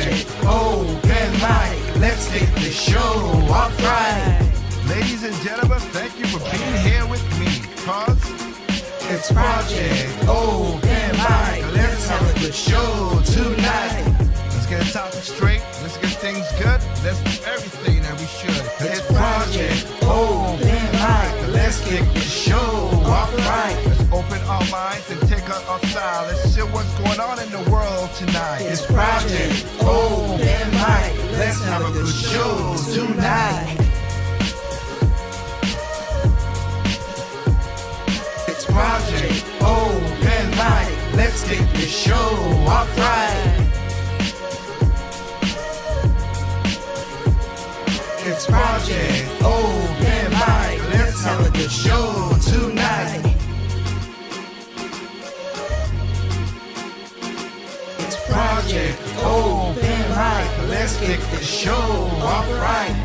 project open mic. Let's get the show off right. Ladies and gentlemen, thank you for being here with me, cause it's project open mic. Let's have a good show tonight. Let's get the topic straight, let's get things good, let's do everything that we should. It's project open mic. Let's get the show off right. Let's open our minds and take out our style. Let's see what's going on in the world tonight. It's project open mic. Let's have a good show tonight. It's project open mic. Let's get the show off right. It's project open mic. Let's have a good show tonight. It's project open mic. Let's get the show off right.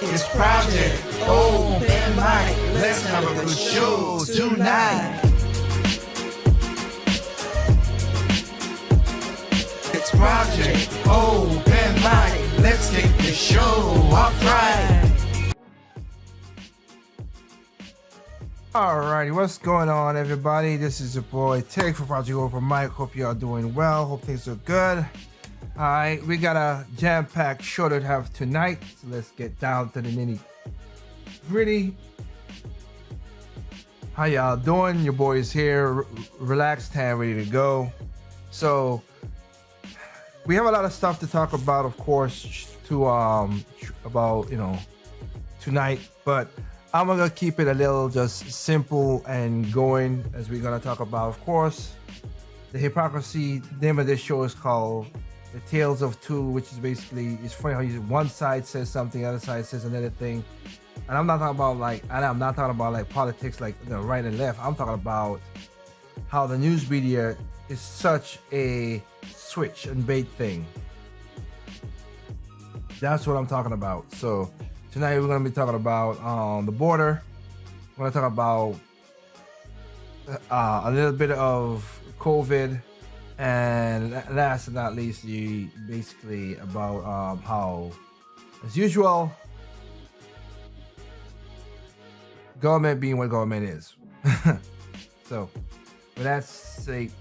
It's project open mic. Let's have a good show tonight. It's project open mic. Let's get the show off right. Alrighty, what's going on, everybody? This is your boy Tig for Project Open Mic. Hope you are doing well. Hope things are good. Alright, we got a jam-packed show to have tonight, so let's get down to the nitty-gritty. How y'all doing? Your boy is here, relaxed and ready to go. So we have a lot of stuff to talk about, of course, about tonight, but I'm gonna keep it a little just simple and going, as we're gonna talk about, of course, the hypocrisy. The name of this show is called The Tales of Two, which is basically, it's funny how one side says something, the other side says another thing. And I'm not talking about like politics, like the right and left. I'm talking about how the news media is such a switch and bait thing. That's what I'm talking about. So tonight we're going to be talking about the border. We're going to talk about a little bit of COVID, and last but not least, basically about how, as usual, government being what government is. So with that sake,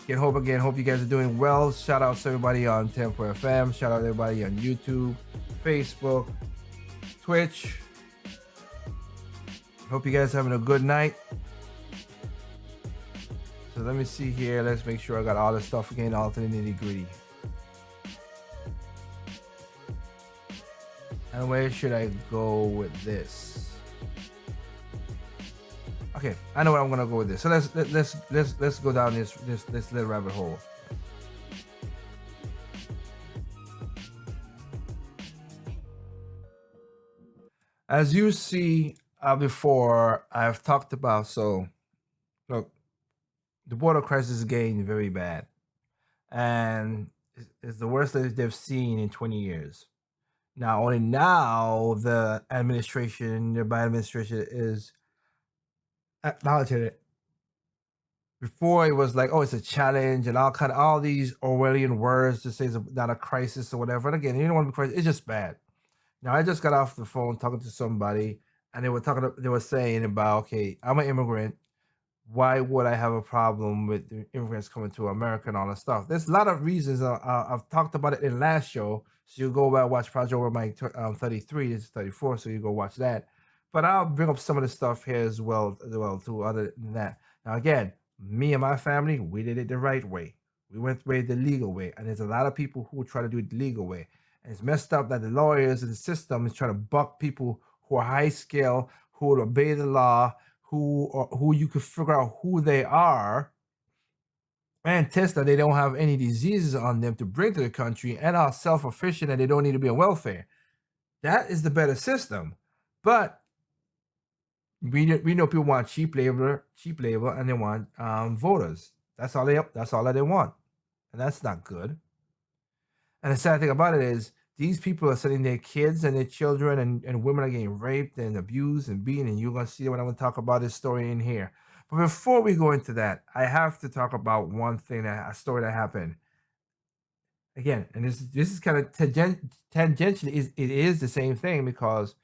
hope you guys are doing well. Shout out to everybody on Tempo FM. Shout out to everybody on YouTube, Facebook, Twitch. Hope you guys are having a good night. So let me see here. Let's make sure I got all the stuff again, all to the nitty gritty. And where should I go with this? Okay, I know where I'm gonna go with this. So let's go down this little rabbit hole. As you see before, I've talked about, so look, the border crisis is getting very bad, and it's the worst that they've seen in 20 years. Not only now, the administration, the Biden administration, is acknowledging it. Before it was like, oh, it's a challenge and all these Orwellian words to say it's not a crisis or whatever. And again, you don't want to be crisis. It's just bad. Now, I just got off the phone talking to somebody, and they were saying about, okay, I'm an immigrant. Why would I have a problem with the immigrants coming to America and all that stuff? There's a lot of reasons. I've talked about it in last show. So you go back, watch Project Over Mike 33. This is 34, so you go watch that. But I'll bring up some of the stuff here as well too, other than that. Now, again, me and my family, we did it the right way. We went the legal way. And there's a lot of people who try to do it the legal way. And it's messed up that the lawyers and the system is trying to buck people who are high scale, who will obey the law, who you can figure out who they are, and test that they don't have any diseases on them to bring to the country, and are self-efficient and they don't need to be on welfare. That is the better system. But we know people want cheap labor, and they want voters. That's all that they want, and that's not good. And the sad thing about it is, these people are sending their kids and their children, and women are getting raped and abused and beaten. And you're gonna see when I'm gonna talk about this story in here. But before we go into that, I have to talk about one thing, a story that happened again, and this is kind of tangentially it is the same thing because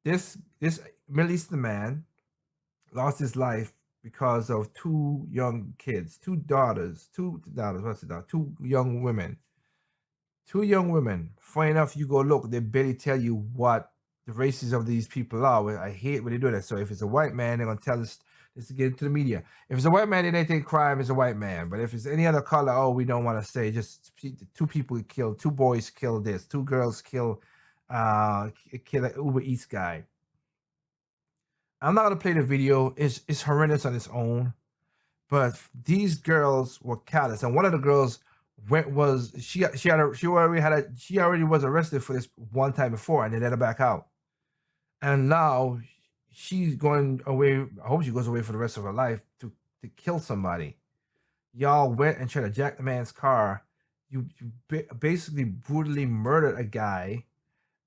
this Middle Eastern man lost his life because of two young kids, two daughters, what's it, two young women. Two young women. Funny enough, you go look, they barely tell you what the races of these people are. Well, I hate when they do that. So if it's a white man, they're gonna tell us this to get into the media. If it's a white man, then they think crime is a white man. But if it's any other color, oh, we don't want to say. Just two people killed, two boys killed this, two girls killed, kill an Uber Eats guy. I'm not gonna play the video. It's horrendous on its own, but these girls were callous, and one of the girls she already was arrested for this one time before, and they let her back out, and now she's going away. I hope she goes away for the rest of her life to kill somebody. Y'all went and tried to jack the man's car. You basically brutally murdered a guy,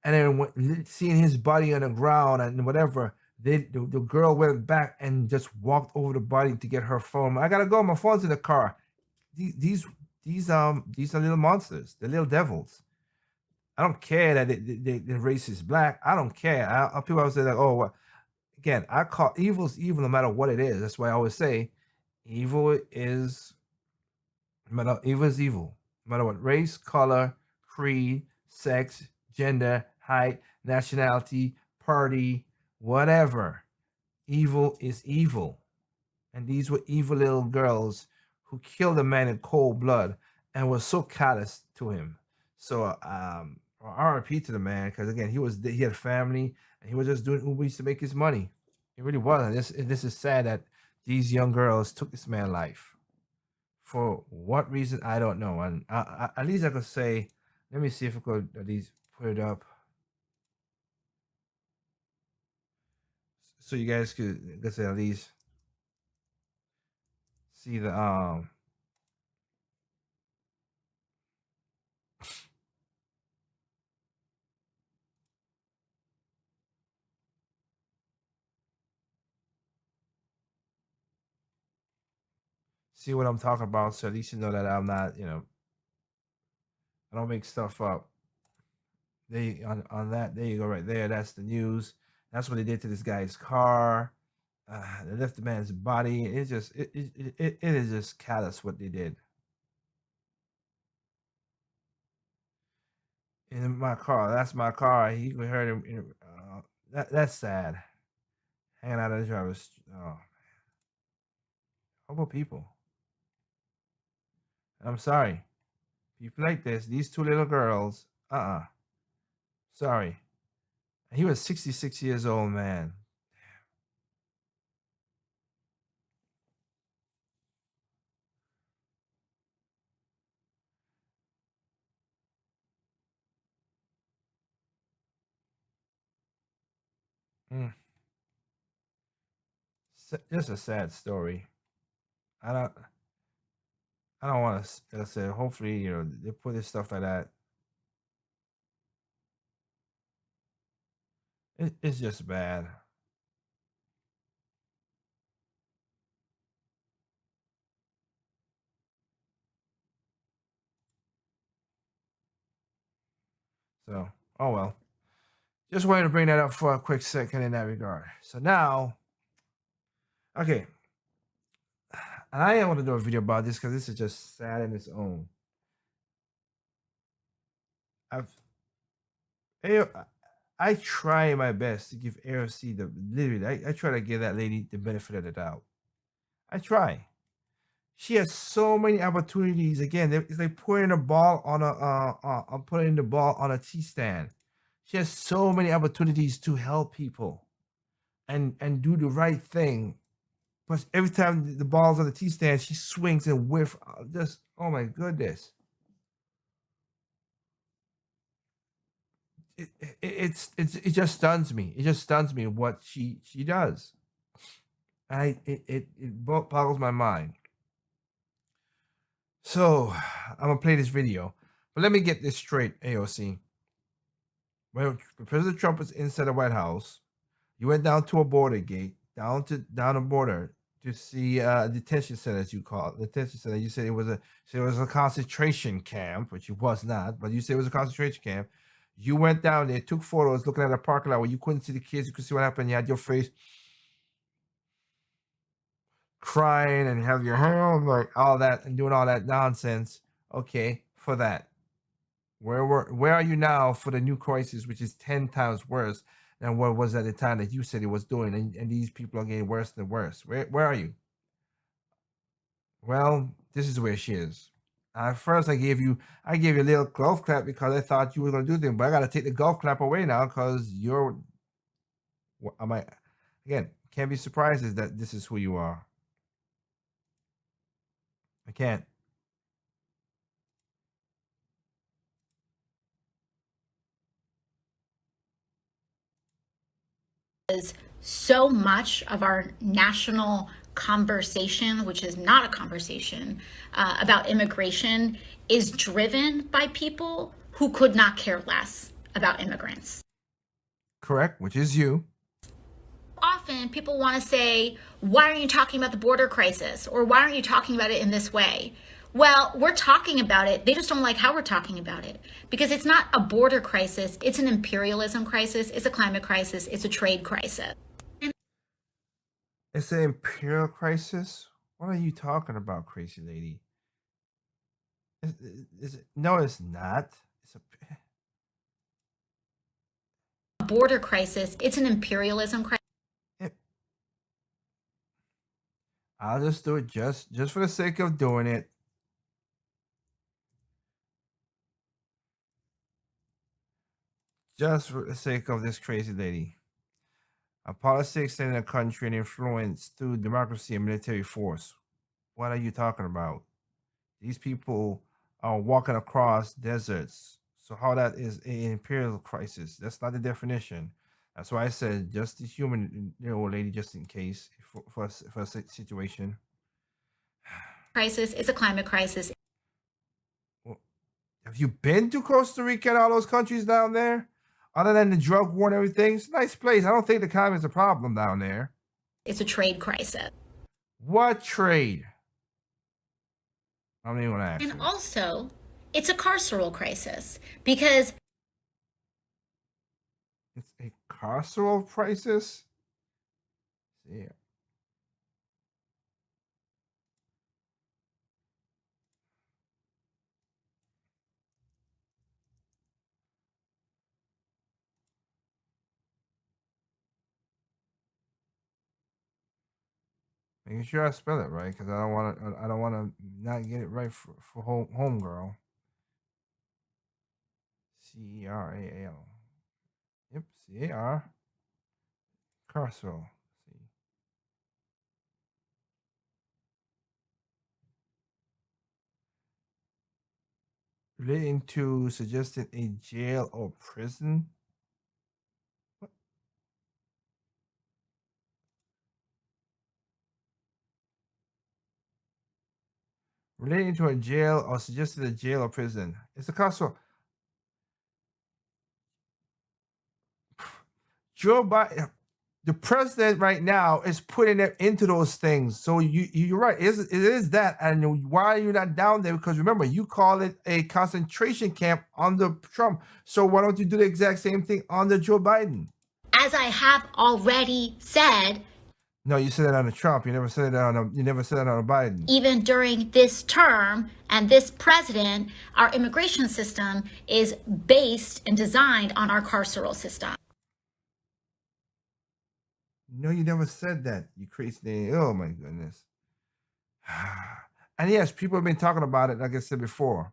and then seeing his body on the ground and whatever, the girl went back and just walked over the body to get her phone. I gotta go. My phone's in the car. These are little monsters. They're little devils. I don't care that the race is black. I don't care. People always say like, oh, well, again, I call evil's evil no matter what it is. That's why I always say, evil is evil. No matter what race, color, creed, sex, gender, height, nationality, party, whatever. Evil is evil. And these were evil little girls who killed a man in cold blood and was so callous to him. So RIP to the man, because again, he had a family and he was just doing Uber Eats to make his money. It really wasn't. This is sad that these young girls took this man's life. For what reason, I don't know. And at least I could say, let me see if I could at least put it up so you guys could at least see the see what I'm talking about, so at least you know that I'm not, I don't make stuff up. They on that, there you go, right there. That's the news. That's what they did to this guy's car. They left the man's body. It's just it is just callous what they did. In my car, that's my car. He heard him. That's sad. Hanging out of the driver's. Oh, horrible people. I'm sorry. People like this, these two little girls. Sorry. He was 66 years old, man. Mm. Just a sad story. I don't. I don't want to say. Hopefully, they put this stuff like that. It's just bad. So, oh well. Just wanted to bring that up for a quick second in that regard. So now, okay, and I want to do a video about this because this is just sad in its own. I try my best to give AOC I try to give that lady the benefit of the doubt. I try. She has so many opportunities. Again, it's like putting the ball on putting the ball on a tea stand. She has so many opportunities to help people and do the right thing. But every time the ball's on the tea stand, she swings and whiff. Just, oh my goodness. It just stuns me. It just stuns me what she does. It boggles my mind. So I'm gonna play this video, but let me get this straight, AOC. When President Trump was inside the White House, you went down to a border gate down the border to see detention center, as you call it, detention center. You said it was a concentration camp, which it was not, but you said it was a concentration camp. You went down there, took photos, looking at a parking lot where you couldn't see the kids, you could see what happened. You had your face crying and have your hair like all that and doing all that nonsense. Okay, for that. Where are you now for the new crisis, which is 10 times worse than what was at the time that you said it was doing, and these people are getting worse and worse. Where are you? Well, this is where she is. At first, I gave you a little golf clap because I thought you were gonna do things, but I gotta take the golf clap away now because you're. Am I? Again, can't be surprised is that this is who you are. I can't. So much of our national conversation, which is not a conversation about immigration, is driven by people who could not care less about immigrants. Correct, which is you. Often people want to say, why aren't you talking about the border crisis? Or why aren't you talking about it in this way? Well, we're talking about it. They just don't like how we're talking about it because it's not a border crisis. It's an imperialism crisis. It's a climate crisis. It's a trade crisis. It's an imperial crisis. What are you talking about, crazy lady? Is it? No, it's not. It's A border crisis. It's an imperialism crisis. I'll just do it just for the sake of doing it. Just for the sake of this crazy lady. A policy extending a country and influence through democracy and military force. What are you talking about? These people are walking across deserts. So how that is an imperial crisis? That's not the definition. That's why I said just the human, lady, just in case for a situation. Crisis. It's a climate crisis. Well, have you been to Costa Rica and all those countries down there? Other than the drug war and everything, it's a nice place. I don't think the climate is a problem down there. It's a trade crisis. What trade? I don't even want to ask. And also, it's a carceral crisis because it's a carceral crisis. Yeah. Making sure I spell it right because I don't want to not get it right for home girl. Ceral. Yep, CAR. Carceral. See. Relating to suggesting a jail or prison. What? Relating to a jail or suggested a jail or prison. It's a carceral. Joe Biden, the president right now is putting it into those things. So you're right. It is that. And why are you not down there? Because remember, you call it a concentration camp under Trump. So why don't you do the exact same thing under Joe Biden? As I have already said, no, you said that on Trump. You never said that on Biden. Even during this term and this president, our immigration system is based and designed on our carceral system. No, you never said that. You crazy thing. Oh my goodness. And yes, people have been talking about it, like I said before.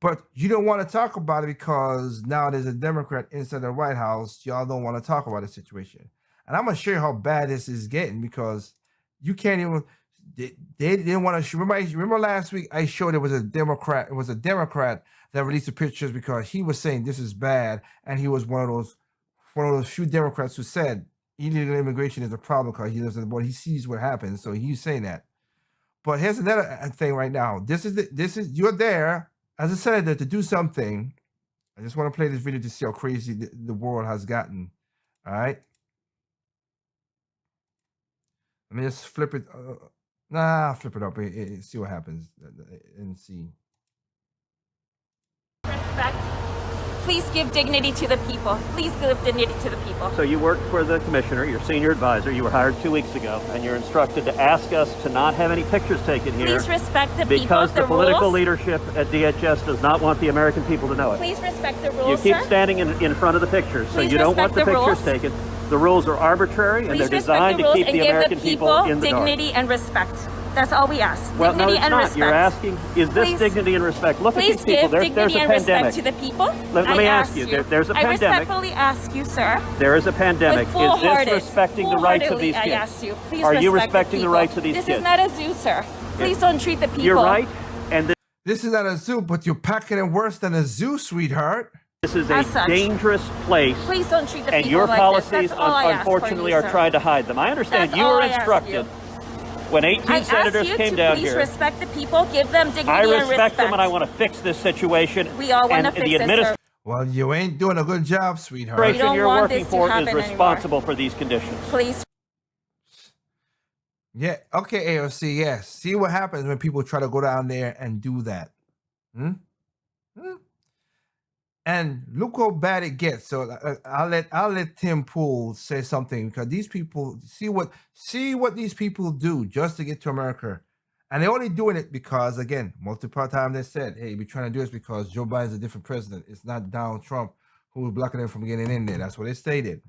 But you don't want to talk about it because now there's a Democrat inside the White House. Y'all don't want to talk about the situation. And I'm going to show you how bad this is getting because you can't even. They didn't want to. Remember last week I showed it was a Democrat. It was a Democrat that released the pictures because he was saying this is bad, and he was one of those few Democrats who said illegal immigration is a problem because he lives on the border. He sees what happens, so he's saying that. But here's another thing right now. This is you're there as a senator to do something. I just want to play this video to see how crazy the world has gotten. All right. Let me just flip it. Flip it up. See what happens and see. Respect. Please give dignity to the people. Please give dignity to the people. So you work for the commissioner, your senior advisor. You were hired 2 weeks ago, and you're instructed to ask us to not have any pictures taken here. Please respect the people, because the political rules. leadership at DHS does not want the American people to know it. Please respect the You rules, keep sir. standing in front of the pictures, so Please you don't want the respect the pictures rules. taken. The rules are arbitrary, and Please they're respect designed the to rules keep and the give American the people people in the dark. dignity and respect. That's all we ask. Well, Dignity no, it's and not. respect. You're asking, is this Please- dignity and respect? Look at Please these people. give There's dignity a and pandemic. respect to the people. Let me I ask you, there's a I pandemic. respectfully ask you, sir. There is a pandemic. With Is this full-hearted, respecting the rights of these full-heartedly, kids? I ask you. Please Are you respect respecting the people. rights of these This kids? is not a zoo, sir. Please don't treat the people. You're right, and This is not a zoo, but you're packing it worse than a zoo, sweetheart. this is a As such. dangerous place. Please don't treat the And people your like policies, this. That's all I ask for unfortunately, you, are sir. trying to hide them. I understand That's you all were I ask instructed you. when 18 I senators ask you came to down please here. respect the people, give them dignity I and respect them, and I want to fix this situation. We all want to and fix the this, sir. Well, you ain't doing a good job, sweetheart. We don't you're want working this to for is happen responsible for these conditions. Please. Yeah, okay, AOC, yes. See what happens when people try to go down there and do that. Hmm? And look how bad it gets. So I'll let Tim Pool say something, because these people see what these people do just to get to America. And they're only doing it because, again, multiple times they said, hey, we're trying to do this because Joe Biden's a different president. It's not Donald Trump who's blocking them from getting in there. That's what they stated.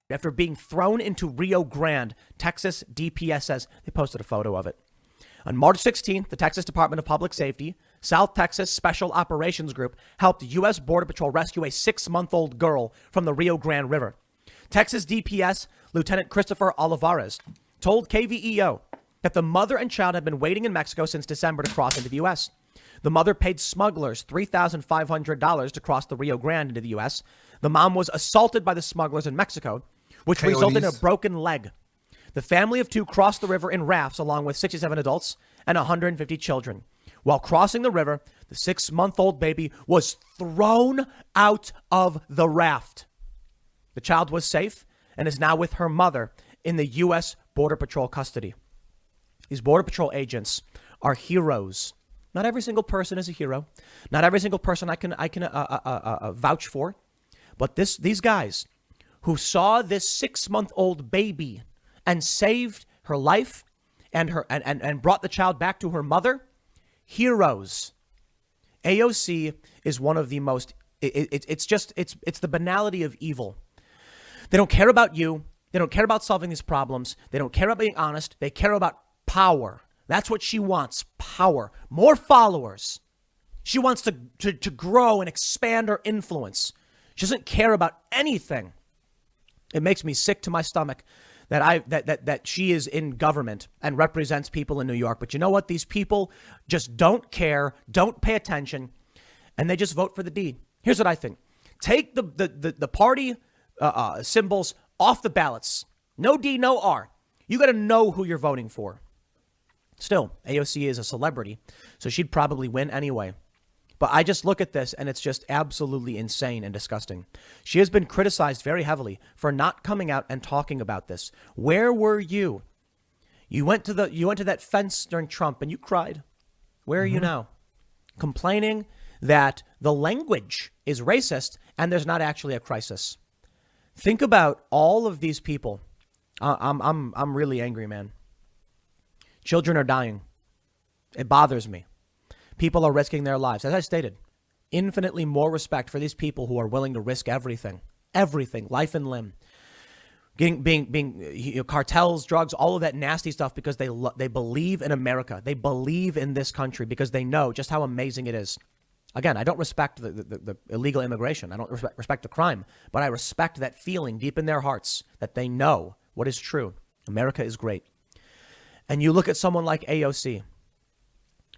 After being thrown into Rio Grande, Texas, DPS says they posted a photo of it. On March 16th, the Texas Department of Public Safety, South Texas Special Operations Group helped U.S. Border Patrol rescue a 6-month-old girl from the Rio Grande River. Texas DPS Lieutenant Christopher Olivares told KVEO that the mother and child had been waiting in Mexico since December to cross into the U.S. The mother paid smugglers $3,500 to cross the Rio Grande into the U.S. The mom was assaulted by the smugglers in Mexico, which resulted in a broken leg. The family of 2 crossed the river in rafts along with 67 adults and 150 children. While crossing the river, the 6-month-old baby was thrown out of the raft. The child was safe and is now with her mother in the U.S. Border Patrol custody. These Border Patrol agents are heroes. Not every single person is a hero. Not every single person I can vouch for. But these guys who saw this 6-month-old baby and saved her life and brought the child back to her mother, heroes. AOC is one of the most. It's the banality of evil. They don't care about you. They don't care about solving these problems. They don't care about being honest. They care about power. That's what she wants. Power. More followers. She wants to grow and expand her influence. She doesn't care about anything. It makes me sick to my stomach that she is in government and represents people in New York. But you know what? These people just don't care, don't pay attention, and they just vote for the D. Here's what I think. Take the party symbols off the ballots. No D, no R. You got to know who you're voting for. Still, AOC is a celebrity, so she'd probably win anyway. But I just look at this and it's just absolutely insane and disgusting. She has been criticized very heavily for not coming out and talking about this. Where were you? You went to that fence during Trump and you cried. Where are you now? Complaining that the language is racist and there's not actually a crisis. Think about all of these people. I'm really angry, man. Children are dying. It bothers me. People are risking their lives. As I stated, infinitely more respect for these people who are willing to risk everything, life and limb, being cartels, drugs, all of that nasty stuff because they believe in America. They believe in this country because they know just how amazing it is. Again, I don't respect the illegal immigration. I don't respect the crime, but I respect that feeling deep in their hearts that they know what is true. America is great. And you look at someone like AOC.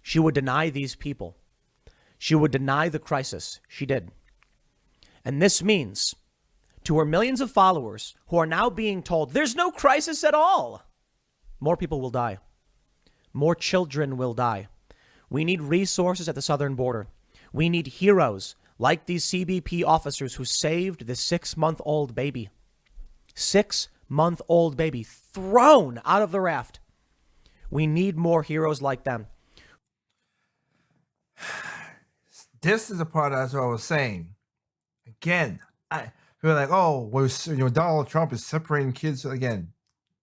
She would deny these people. She would deny the crisis. She did. And this means to her millions of followers who are now being told there's no crisis at all, more people will die. More children will die. We need resources at the southern border. We need heroes like these CBP officers who saved the 6-month-old baby. 6-month-old baby thrown out of the raft. We need more heroes like them. This is the part that's what I was saying. Again, we're like, oh, well, Donald Trump is separating kids. Again,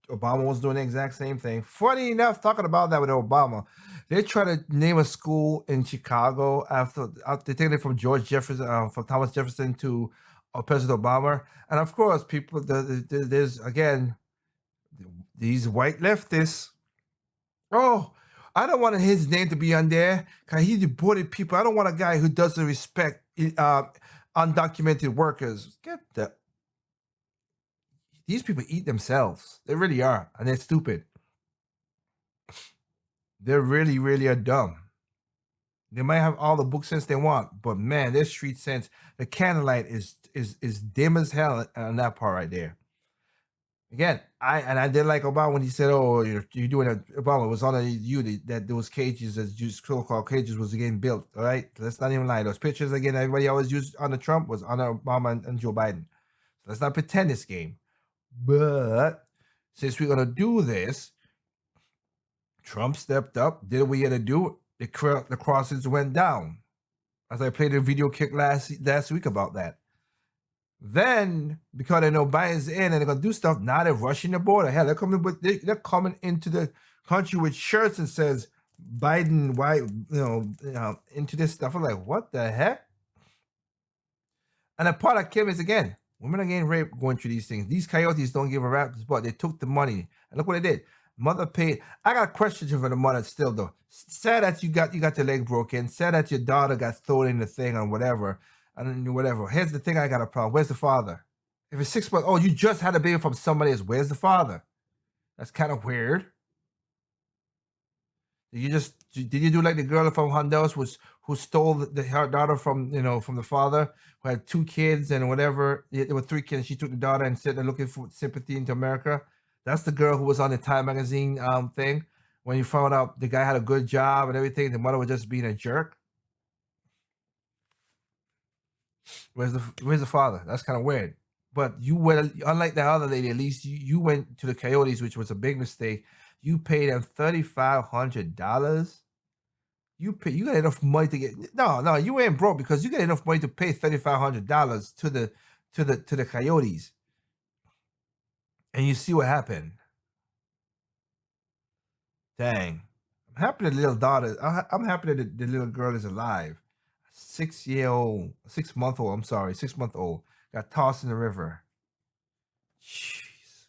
Obama was doing the exact same thing. Funny enough, talking about that with Obama, they try to name a school in Chicago after they take it from George Jefferson, from Thomas Jefferson to President Obama, and of course, people there's again these white leftists. Oh, I don't want his name to be on there because he deported people. I don't want a guy who doesn't respect undocumented workers. Get the These people eat themselves. They really are, and they're stupid. They're really, really are dumb. They might have all the book sense they want, but man, their street sense, the candlelight is dim as hell on that part right there. Again, I did like Obama when he said, "Oh, you're doing it." Obama was on you that those cages, as just so-called cages, was getting built. All right, let's not even lie. Those pictures again, everybody always used under Trump was under Obama and Joe Biden. So let's not pretend this game. But since we're gonna do this, Trump stepped up, did what we had to do. The crosses went down. As I played a video clip last week about that. Then, because they know Biden's in and they're gonna do stuff, now they're rushing the border. Hell, they're coming into the country with shirts and says Biden, why, into this stuff. I'm like, what the heck? And the part that came is again, women are getting raped going through these things. These coyotes don't give a rap, but they took the money. And look what they did. Mother paid. I got questions for the mother still though. Sad that you got your leg broken. Sad that your daughter got thrown in the thing or whatever. And whatever. Here's the thing I got a problem. Where's the father? If it's 6 months, oh, you just had a baby from somebody else. Where's the father? That's kind of weird. Did you do like the girl from Honduras who stole her daughter from the father, who had 2 kids and whatever? There were 3 kids. She took the daughter and said they're looking for sympathy into America. That's the girl who was on the Time magazine thing when you found out the guy had a good job and everything. The mother was just being a jerk. Where's the father? That's kind of weird. But you went, unlike the other lady, at least you went to the Coyotes, which was a big mistake. You paid them $3,500. You got enough money to get no, you ain't broke because you got enough money to pay $3,500 to the Coyotes. And you see what happened. Dang. I'm happy the little daughter. I'm happy that the little girl is alive. 6-month-old, got tossed in the river. Jeez.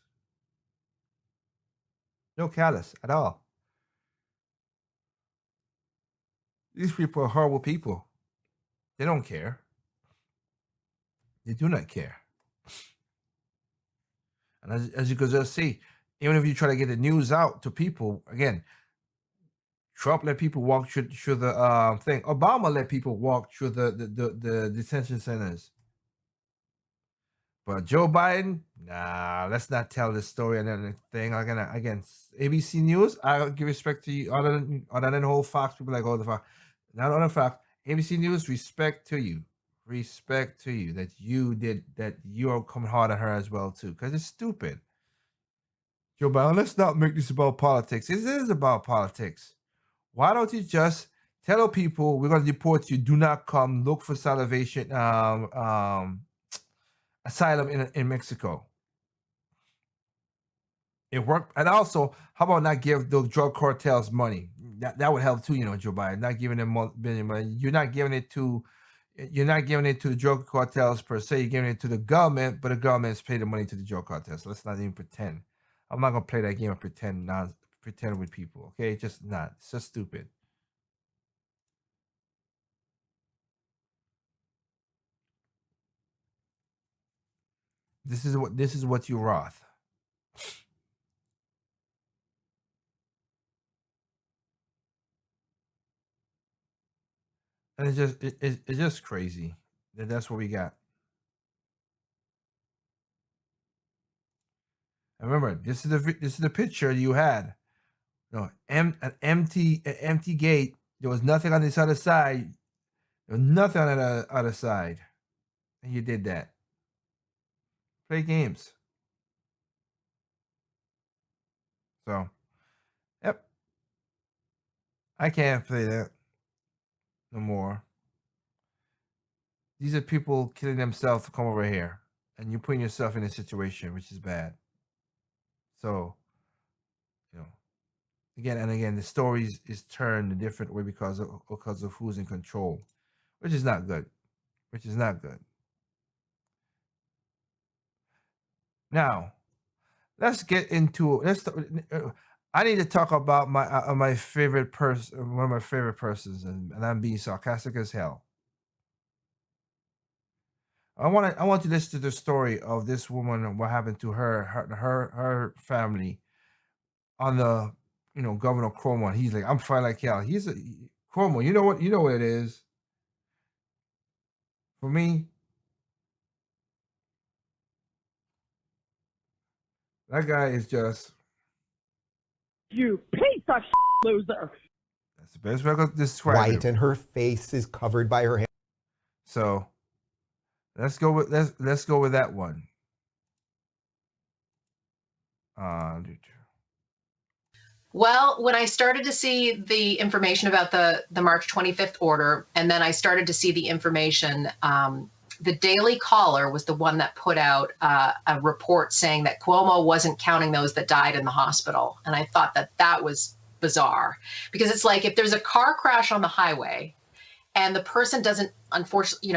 No callous at all. These people are horrible people. They don't care. They do not care. And as you can just see, even if you try to get the news out to people, again, Trump let people walk through the thing. Obama let people walk through the detention centers. But Joe Biden, nah, let's not tell this story and everything. Again, ABC News, I give respect to you. Other than the whole Fox, people like, oh, the Fox. Not on the Fox. ABC News, respect to you. Respect to you that you're coming hard on her as well, too. Because it's stupid. Joe Biden, let's not make this about politics. It is about politics. Why don't you just tell people we're going to deport you? Do not come. Look for salvation, asylum in Mexico. It worked. And also, how about not give those drug cartels money? That would help too, Joe Biden. Not giving them money. You're not giving it to the drug cartels per se. You're giving it to the government, but the government's paying the money to the drug cartels. So let's not even pretend. I'm not gonna play that game of pretend with people. Okay, just not. It's just stupid. This is what you Roth. And it's just crazy. That's what we got. And remember, this is the picture you had. An empty gate. There was nothing on this other side. There was nothing on the other side. And you did that. Play games. So, yep, I can't play that no more. These are people killing themselves to come over here, and you're putting yourself in a situation which is bad. So, you know, again and again, the stories is turned a different way because of who's in control, which is not good. Which is not good. Now, let's get into I need to talk about my favorite person, one of my favorite persons, and I'm being sarcastic as hell. I want to listen to the story of this woman and what happened to her family on the Governor Cuomo. He's like, I'm fine like hell. He's a Cuomo. You know what it is. For me, that guy is just You piece of loser. that's the best way I could describe White, him. and her face is covered by her hair. So let's go with that one. Well, when I started to see the information about the March 25th order, and then I started to see the information, the Daily Caller was the one that put out a report saying that Cuomo wasn't counting those that died in the hospital. And I thought that was bizarre, because it's like, if there's a car crash on the highway and the person doesn't, unfortunately,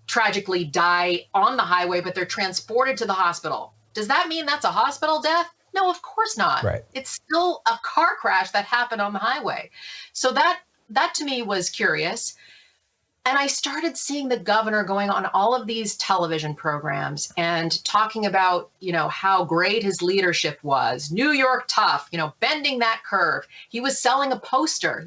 tragically die on the highway, but they're transported to the hospital, does that mean that's a hospital death? No, of course not. Right. It's still a car crash that happened on the highway. So that to me was curious. And I started seeing the governor going on all of these television programs and talking about, how great his leadership was. New York tough, bending that curve. He was selling a poster.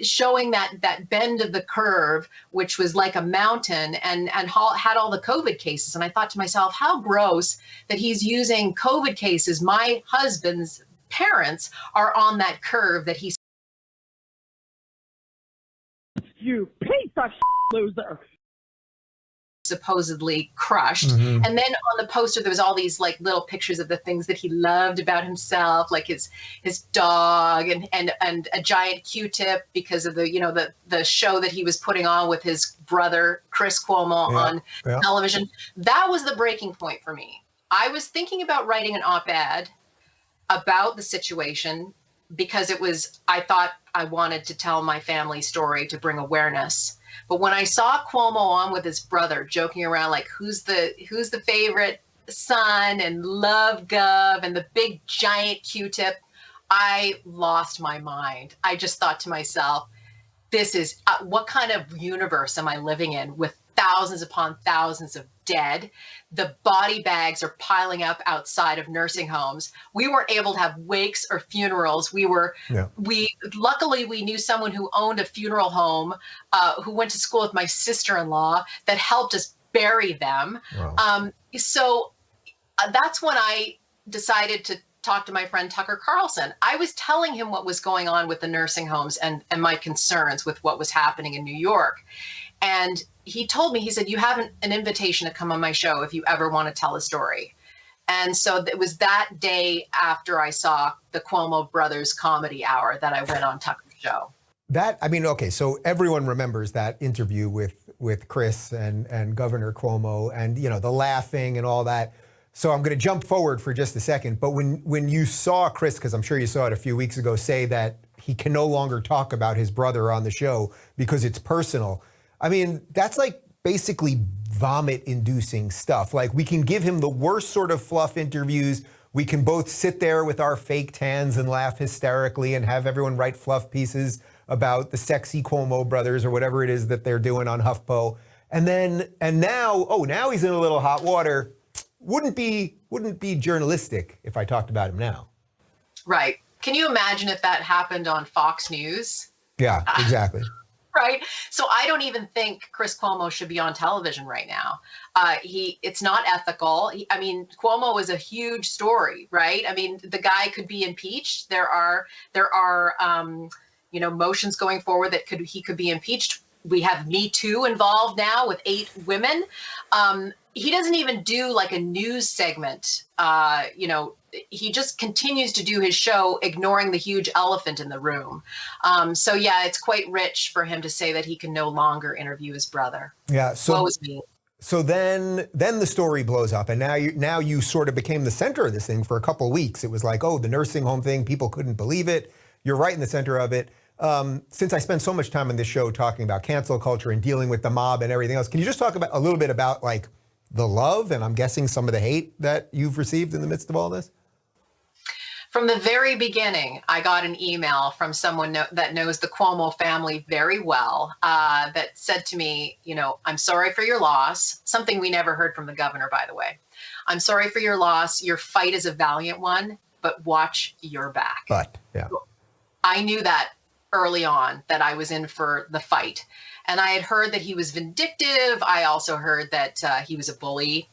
Showing that bend of the curve, which was like a mountain, and had all the COVID cases. And I thought to myself, how gross that he's using COVID cases. My husband's parents are on that curve that he's You piece of loser. supposedly crushed. Mhm. And then on the poster, there was all these like little pictures of the things that he loved about himself, like his dog and a giant Q-tip because of the show that he was putting on with his brother, Chris Cuomo, on television. That was the breaking point for me. I was thinking about writing an op-ed about the situation because I thought I wanted to tell my family story to bring awareness. But when I saw Cuomo on with his brother joking around, like who's the favorite son and love Gov and the big giant Q-tip, I lost my mind. I just thought to myself, this is what kind of universe am I living in with thousands upon thousands of dead? The body bags are piling up outside of nursing homes. We weren't able to have wakes or funerals. Luckily we knew someone who owned a funeral home, who went to school with my sister-in-law, that helped us bury them. Wow. So that's when I decided to talk to my friend Tucker Carlson. I was telling him what was going on with the nursing homes and my concerns with what was happening in New York. And he told me, he said, you have an invitation to come on my show if you ever want to tell a story. And so it was that day after I saw the Cuomo Brothers Comedy Hour that I went on Tucker's show. So everyone remembers that interview with Chris and Governor Cuomo and, the laughing and all that. So I'm going to jump forward for just a second. But when you saw Chris, because I'm sure you saw it a few weeks ago, say that he can no longer talk about his brother on the show because it's personal, that's like basically vomit-inducing stuff. Like, we can give him the worst sort of fluff interviews. We can both sit there with our fake tans and laugh hysterically and have everyone write fluff pieces about the sexy Cuomo brothers or whatever it is that they're doing on HuffPo. And now he's in a little hot water. Wouldn't be journalistic if I talked about him now. Right. Can you imagine if that happened on Fox News? Yeah, exactly. Right. So I don't even think Chris Cuomo should be on television right now. It's not ethical. Cuomo is a huge story, right? The guy could be impeached. There are motions going forward that he could be impeached we have Me Too involved now with 8 women. He doesn't even do like a news segment. He just continues to do his show, ignoring the huge elephant in the room. So yeah, it's quite rich for him to say that he can no longer interview his brother. Yeah. Woe is me. So then the story blows up, and now you sort of became the center of this thing for a couple of weeks. It was like, oh, the nursing home thing, people couldn't believe it. You're right in the center of it. Since I spend so much time on this show talking about cancel culture and dealing with the mob and everything else, can you just talk about a little bit about like the love and I'm guessing some of the hate that you've received in the midst of all this? From the very beginning, I got an email from someone that knows the Cuomo family very well that said to me, I'm sorry for your loss. Something we never heard from the governor, by the way. I'm sorry for your loss. Your fight is a valiant one, but watch your back. But, yeah. I knew that early on that I was in for the fight. And I had heard that he was vindictive. I also heard that he was a bully.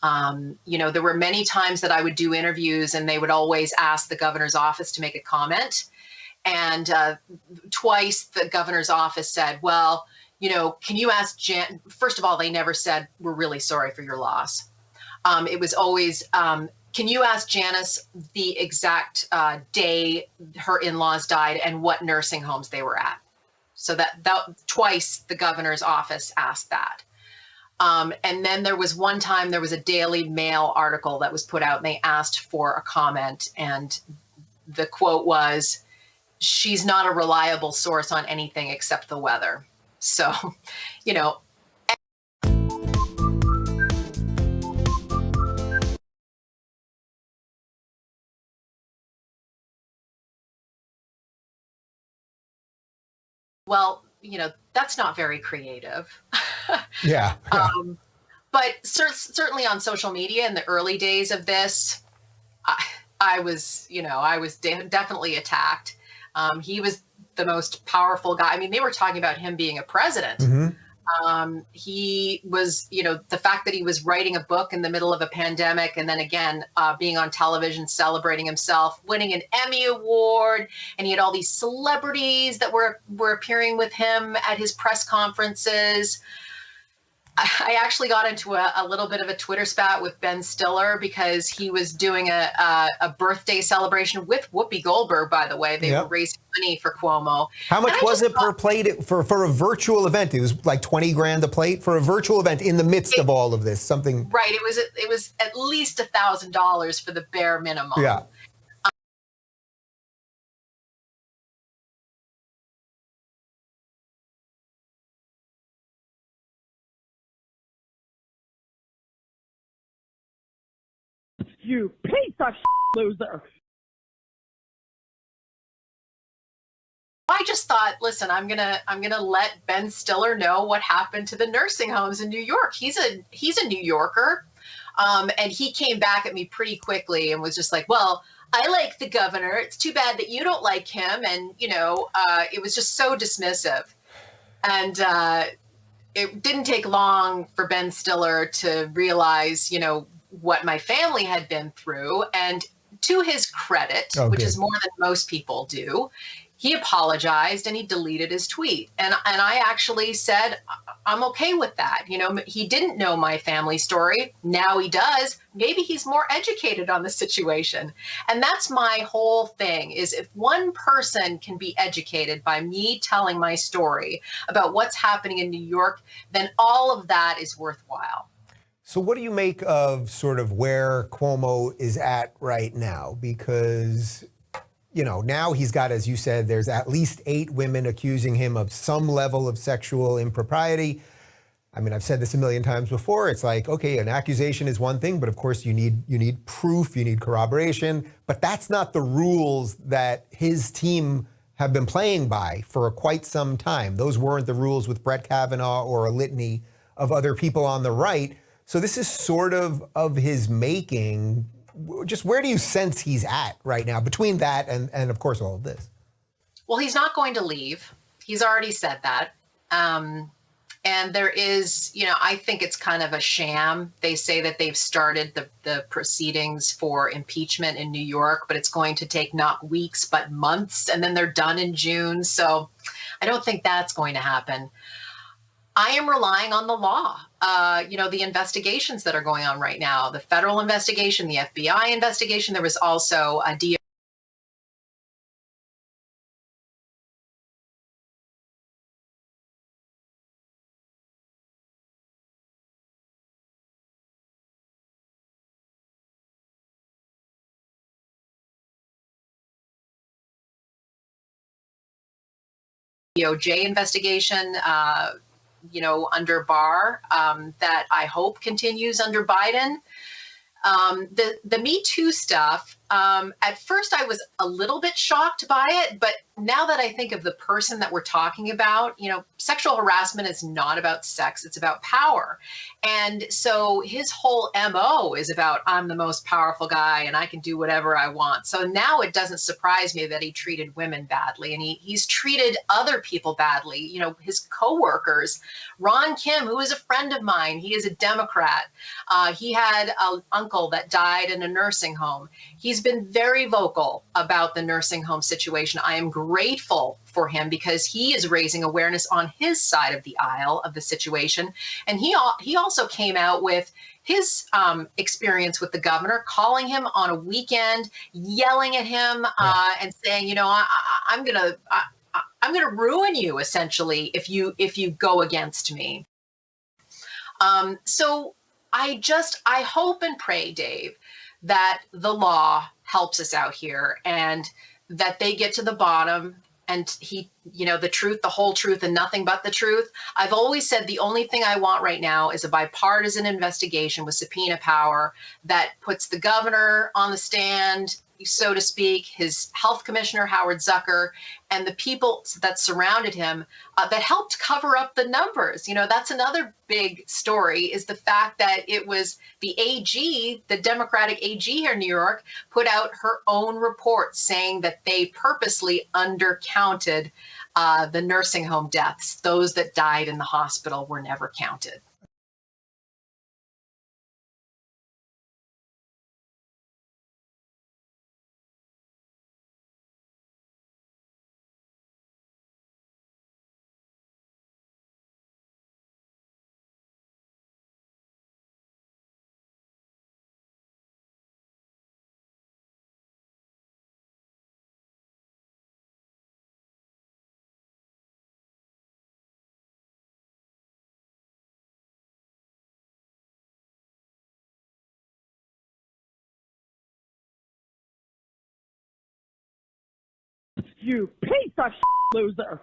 There were many times that I would do interviews and they would always ask the governor's office to make a comment. And twice the governor's office said, well, can you ask Jan? First of all, they never said, we're really sorry for your loss. It was always, can you ask Janice the exact day her in-laws died and what nursing homes they were at? So that twice the governor's office asked that. And then there was one time there was a Daily Mail article that was put out and they asked for a comment. And the quote was, she's not a reliable source on anything except the weather. So, well, that's not very creative. Yeah. But certainly on social media in the early days of this, I was definitely attacked. He was the most powerful guy. I mean, they were talking about him being a president. Mm-hmm. He was, the fact that he was writing a book in the middle of a pandemic and then again, being on television, celebrating himself, winning an Emmy Award. And he had all these celebrities that were appearing with him at his press conferences. I actually got into a little bit of a Twitter spat with Ben Stiller because he was doing a birthday celebration with Whoopi Goldberg, by the way. They were raising money for Cuomo. How much was it per plate for a virtual event? It was like 20 grand a plate for a virtual event in the midst of all of this, something. Right. It was at least $1,000 for the bare minimum. Yeah. You piece of loser. I just thought, listen, I'm gonna let Ben Stiller know what happened to the nursing homes in New York. He's a New Yorker, and he came back at me pretty quickly and was just like, well, I like the governor. It's too bad that you don't like him, and it was just so dismissive. And it didn't take long for Ben Stiller to realize, what my family had been through. And to his credit, which is more than most people do, he apologized and he deleted his tweet. And I actually said, I'm okay with that. He didn't know my family story. Now he does. Maybe he's more educated on the situation. And that's my whole thing is if one person can be educated by me telling my story about what's happening in New York, then all of that is worthwhile. So what do you make of sort of where Cuomo is at right now? Because, now he's got, as you said, there's at least 8 women accusing him of some level of sexual impropriety. I mean, I've said this a million times before. It's like, okay, an accusation is one thing, but of course you need proof, you need corroboration. But that's not the rules that his team have been playing by for quite some time. Those weren't the rules with Brett Kavanaugh or a litany of other people on the right. So this is sort of his making. Just where do you sense he's at right now between that and of course all of this? Well, he's not going to leave. He's already said that. And there is, I think it's kind of a sham. They say that they've started the proceedings for impeachment in New York, but it's going to take not weeks, but months. And then they're done in June. So I don't think that's going to happen. I am relying on the law. The investigations that are going on right now, the federal investigation, the FBI investigation. There was also a DOJ investigation, under Barr, that I hope continues under Biden. The Me Too stuff, at first I was a little bit shocked by it, but now that I think of the person that we're talking about, sexual harassment is not about sex, it's about power. And so his whole MO is about, I'm the most powerful guy and I can do whatever I want. So now it doesn't surprise me that he treated women badly, and he's treated other people badly. His coworkers, Ron Kim, who is a friend of mine, he is a Democrat. He had an uncle that died in a nursing home. He's been very vocal about the nursing home situation. I am grateful for him because he is raising awareness on his side of the aisle of the situation. And he also came out with his experience with the governor, calling him on a weekend, yelling at him, and saying, I'm gonna ruin you essentially if you go against me. So I hope and pray, Dave, that the law helps us out here and that they get to the bottom and the truth, the whole truth, and nothing but the truth. I've always said the only thing I want right now is a bipartisan investigation with subpoena power that puts the governor on the stand, so to speak, his health commissioner, Howard Zucker, and the people that surrounded him that helped cover up the numbers. That's another big story, is the fact that it was the AG, the Democratic AG here in New York, put out her own report saying that they purposely undercounted the nursing home deaths. Those that died in the hospital were never counted. You piece of loser.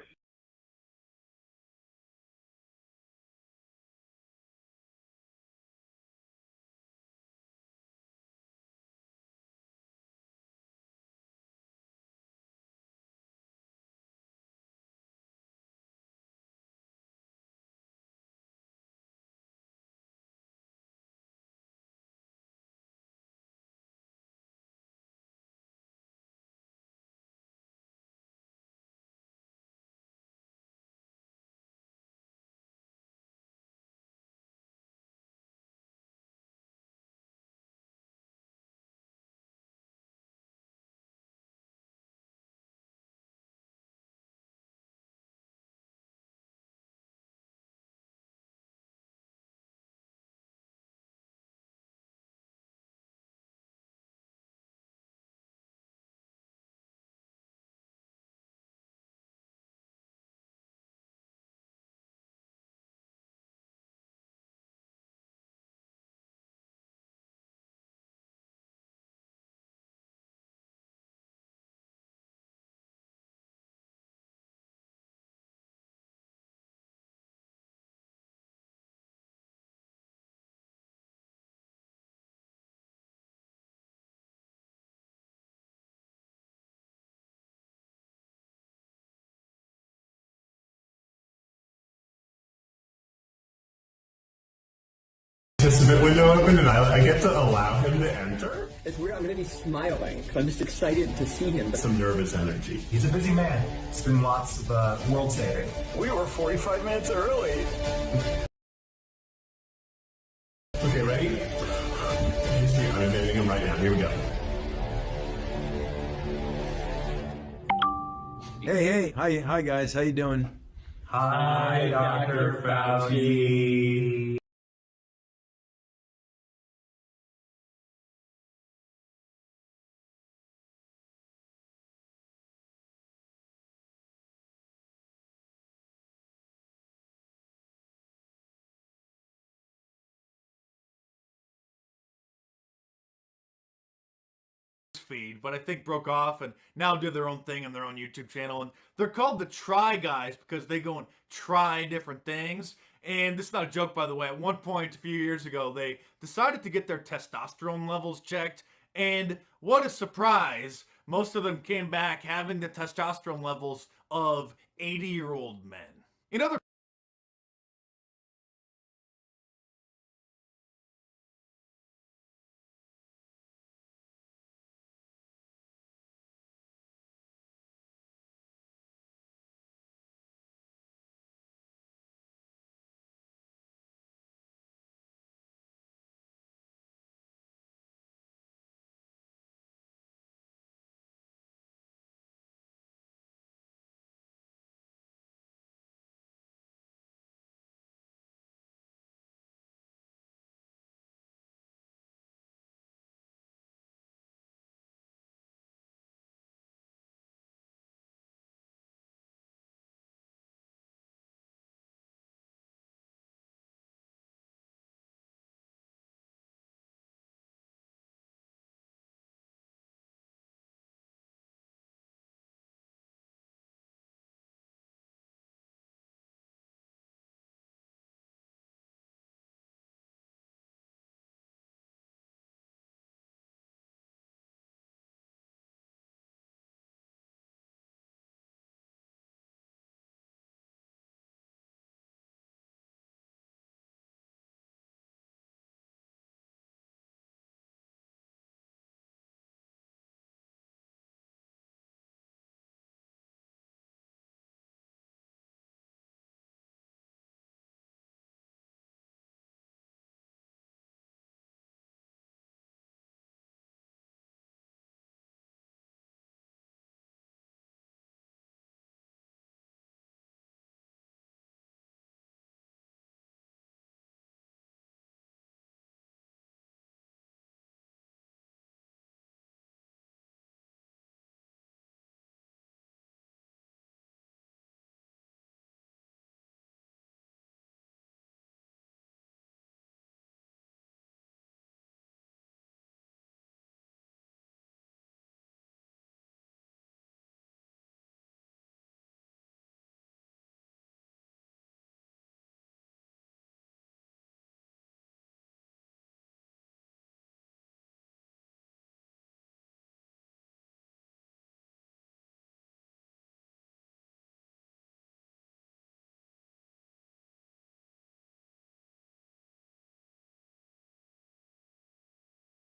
Participant window open and I get to allow him to enter? It's weird. I'm going to be smiling because I'm just excited to see him. Some nervous energy. He's a busy man. It's been lots of world saving. We were 45 minutes early. Okay, ready? I'm admitting him right now. Here we go. Hey, hi guys. How you doing? Hi, Dr. Fauci. feed, but I think broke off and now do their own thing on their own YouTube channel. And they're called the Try Guys because they go and try different things. And this is not a joke, by the way. At one point, a few years ago, they decided to get their testosterone levels checked. And what a surprise! Most of them came back having the testosterone levels of 80-year-old men. In other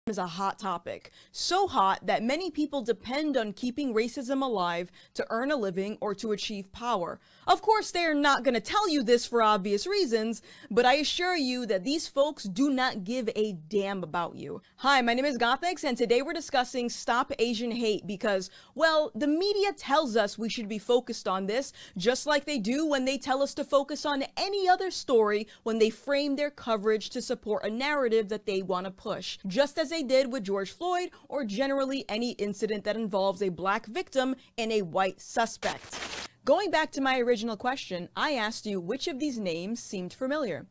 is a hot topic. So hot that many people depend on keeping racism alive to earn a living or to achieve power. Of course, they're not going to tell you this for obvious reasons, but I assure you that these folks do not give a damn about you. Hi, my name is Gothix, and today we're discussing Stop Asian Hate because, well, the media tells us we should be focused on this, just like they do when they tell us to focus on any other story when they frame their coverage to support a narrative that they want to push. Just as they did with George Floyd, or generally any incident that involves a black victim and a white suspect. Going back to my original question, I asked you which of these names seemed familiar.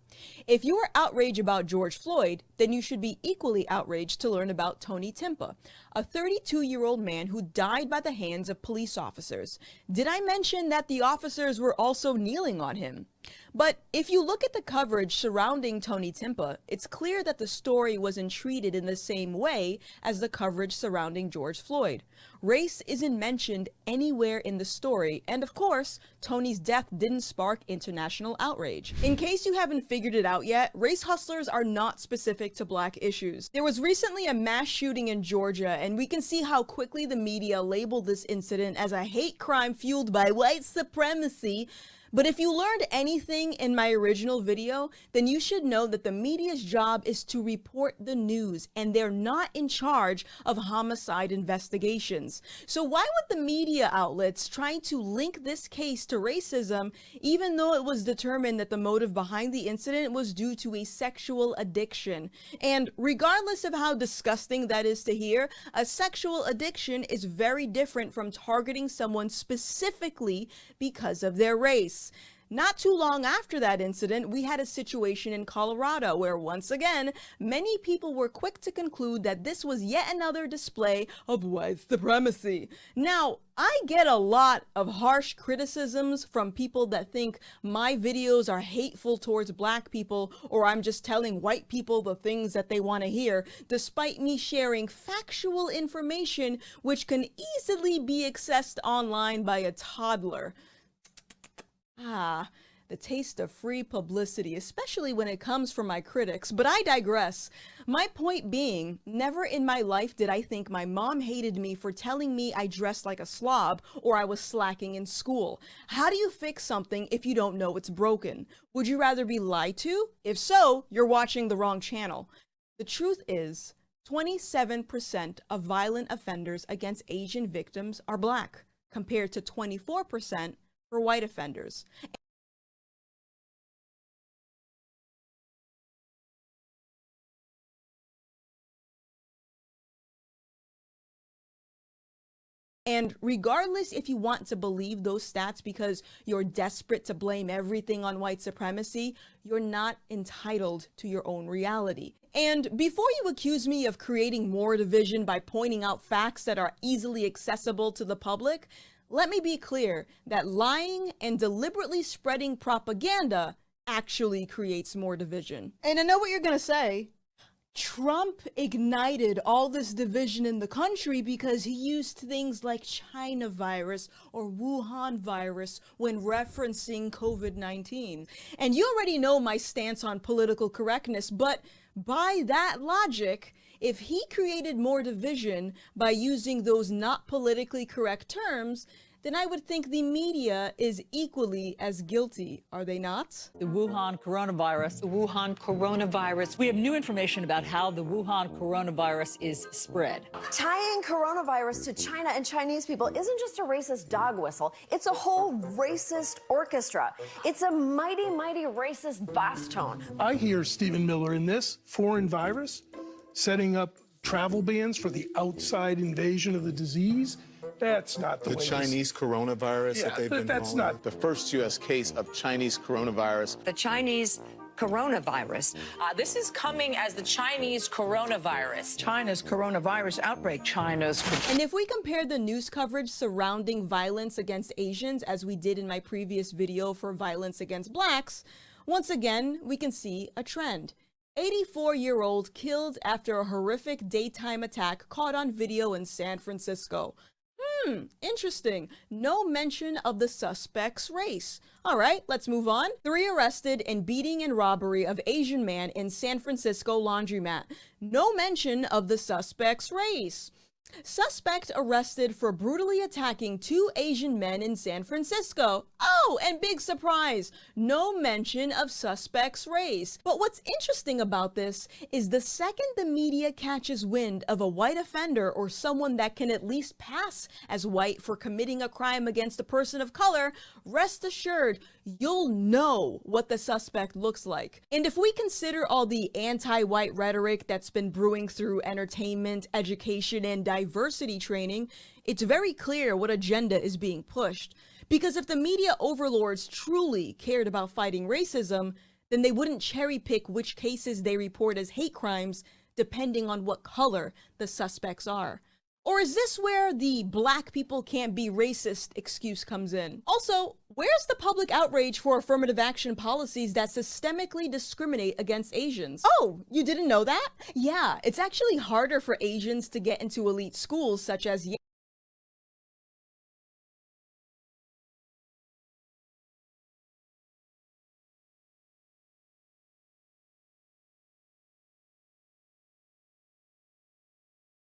If you were outraged about George Floyd, then you should be equally outraged to learn about Tony Timpa, a 32-year-old man who died by the hands of police officers. Did I mention that the officers were also kneeling on him? But if you look at the coverage surrounding Tony Timpa, it's clear that the story wasn't treated in the same way as the coverage surrounding George Floyd. Race isn't mentioned anywhere in the story, and of course, Tony's death didn't spark international outrage. In case you haven't figured it out yet, race hustlers are not specific to black issues. There was recently a mass shooting in Georgia, and we can see how quickly the media labeled this incident as a hate crime fueled by white supremacy. But if you learned anything in my original video, then you should know that the media's job is to report the news, and they're not in charge of homicide investigations. So why would the media outlets try to link this case to racism, even though it was determined that the motive behind the incident was due to a sexual addiction? And regardless of how disgusting that is to hear, a sexual addiction is very different from targeting someone specifically because of their race. Not too long after that incident, we had a situation in Colorado where, once again, many people were quick to conclude that this was yet another display of white supremacy. Now, I get a lot of harsh criticisms from people that think my videos are hateful towards black people, or I'm just telling white people the things that they want to hear, despite me sharing factual information which can easily be accessed online by a toddler. The taste of free publicity, especially when it comes from my critics, but I digress. My point being, never in my life did I think my mom hated me for telling me I dressed like a slob or I was slacking in school. How do you fix something if you don't know it's broken? Would you rather be lied to? If so, you're watching the wrong channel. The truth is, 27% of violent offenders against Asian victims are black, compared to 24% for white offenders. And regardless if you want to believe those stats because you're desperate to blame everything on white supremacy, you're not entitled to your own reality. And before you accuse me of creating more division by pointing out facts that are easily accessible to the public, let me be clear that lying and deliberately spreading propaganda actually creates more division. And I know what you're gonna say. Trump ignited all this division in the country because he used things like China virus or Wuhan virus when referencing COVID-19. And you already know my stance on political correctness, but by that logic, if he created more division by using those not politically correct terms, then I would think the media is equally as guilty, are they not? The Wuhan coronavirus. The Wuhan coronavirus. We have new information about how the Wuhan coronavirus is spread. Tying coronavirus to China and Chinese people isn't just a racist dog whistle. It's a whole racist orchestra. It's a mighty, mighty racist bass tone. I hear Stephen Miller in this foreign virus, setting up travel bans for the outside invasion of the disease. That's not the way Chinese coronavirus that they've been that's calling not it. The first U.S. case of Chinese coronavirus. The Chinese coronavirus. This is coming as the Chinese coronavirus. China's coronavirus outbreak. And if we compare the news coverage surrounding violence against Asians as we did in my previous video for violence against blacks, once again, we can see a trend. 84-year-old killed after a horrific daytime attack caught on video in San Francisco. Interesting. No mention of the suspect's race. All right, let's move on. 3 arrested in beating and robbery of Asian man in San Francisco laundromat. No mention of the suspect's race. Suspect arrested for brutally attacking 2 Asian men in San Francisco. Oh, and big surprise, no mention of suspect's race. But what's interesting about this is the second the media catches wind of a white offender or someone that can at least pass as white for committing a crime against a person of color, rest assured, you'll know what the suspect looks like. And if we consider all the anti-white rhetoric that's been brewing through entertainment, education, and diversity training, it's very clear what agenda is being pushed. Because if the media overlords truly cared about fighting racism, then they wouldn't cherry pick which cases they report as hate crimes depending on what color the suspects are. Or is this where the black people can't be racist excuse comes in? Also, where's the public outrage for affirmative action policies that systemically discriminate against Asians? Oh, you didn't know that? Yeah, it's actually harder for Asians to get into elite schools such as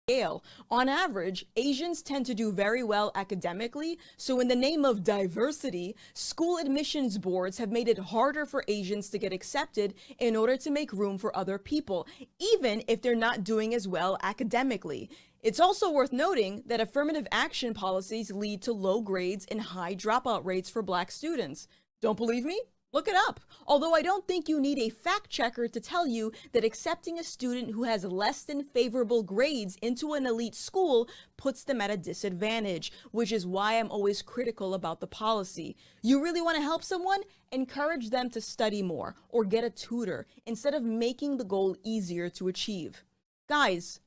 scale. On average, Asians tend to do very well academically, so in the name of diversity, school admissions boards have made it harder for Asians to get accepted in order to make room for other people, even if they're not doing as well academically. It's also worth noting that affirmative action policies lead to low grades and high dropout rates for Black students. Don't believe me? Look it up. Although I don't think you need a fact checker to tell you that accepting a student who has less than favorable grades into an elite school puts them at a disadvantage, which is why I'm always critical about the policy. You really want to help someone? Encourage them to study more or get a tutor instead of making the goal easier to achieve. Guys,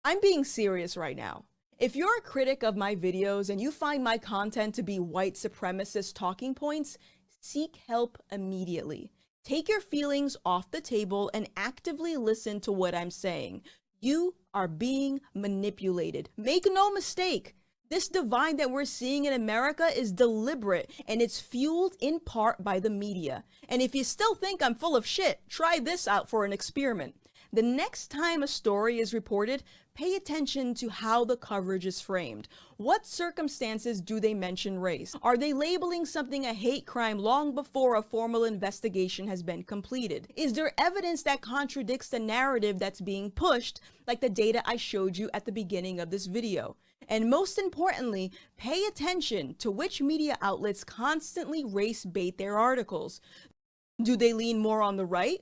I'm being serious right now. If you're a critic of my videos and you find my content to be white supremacist talking points, seek help immediately. Take your feelings off the table and actively listen to what I'm saying. You are being manipulated. Make no mistake. This divide that we're seeing in America is deliberate, and it's fueled in part by the media. And if you still think I'm full of shit, try this out for an experiment. The next time a story is reported, pay attention to how the coverage is framed. What circumstances do they mention race? Are they labeling something a hate crime long before a formal investigation has been completed? Is there evidence that contradicts the narrative that's being pushed, like the data I showed you at the beginning of this video? And most importantly, pay attention to which media outlets constantly race bait their articles. Do they lean more on the right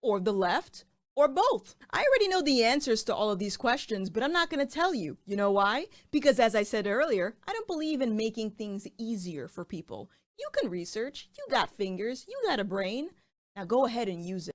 or the left? Or both? I already know the answers to all of these questions, but I'm not going to tell you. You know why? Because as I said earlier, I don't believe in making things easier for people. You can research, you got fingers, you got a brain. Now go ahead and use it.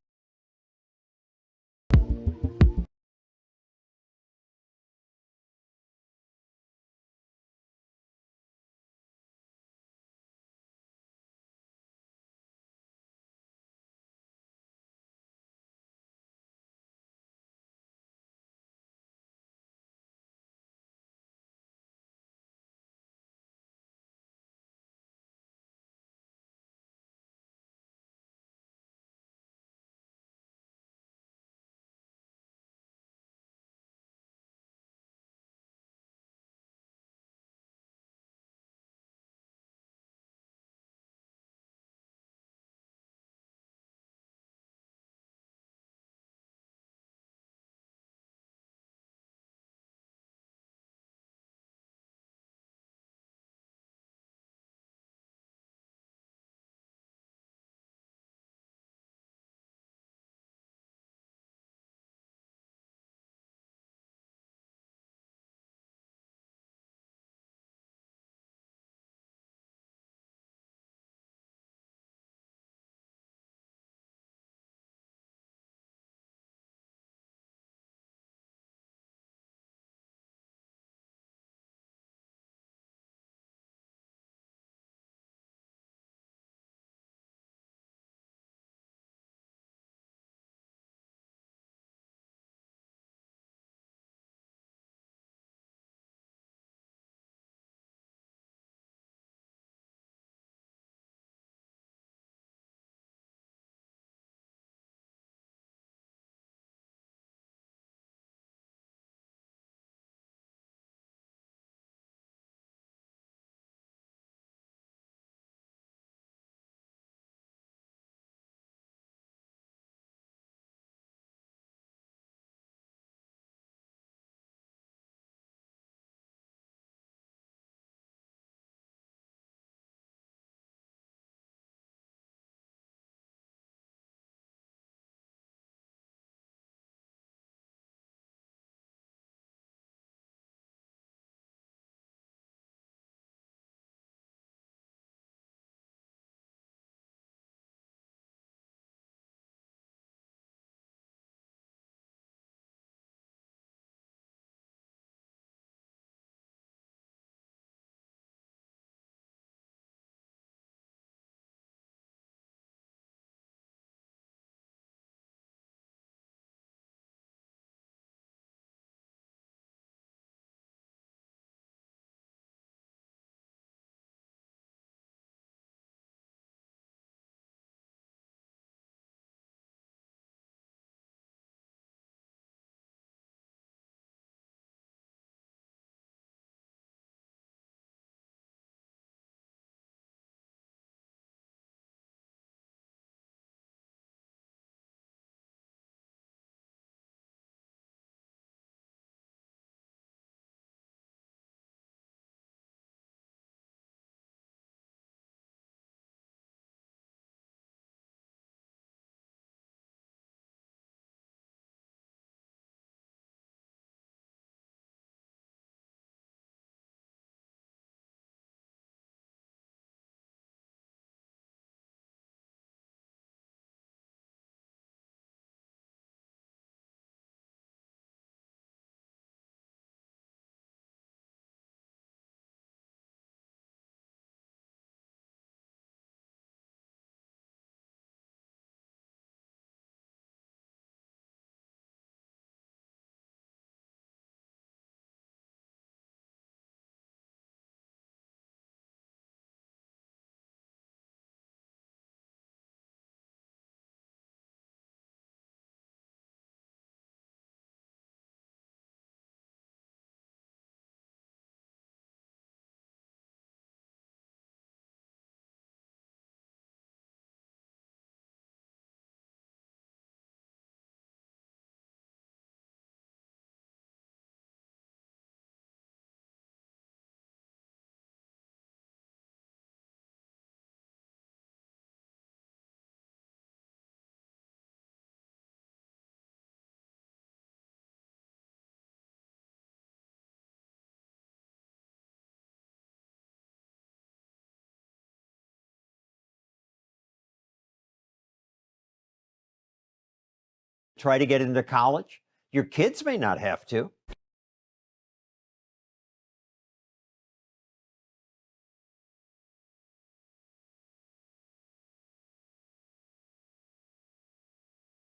try to get into college? Your kids may not have to.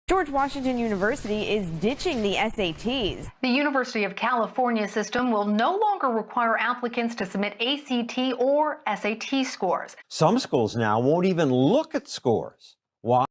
George Washington University is ditching the SATs. The University of California system will no longer require applicants to submit ACT or SAT scores. Some schools now won't even look at scores. Why?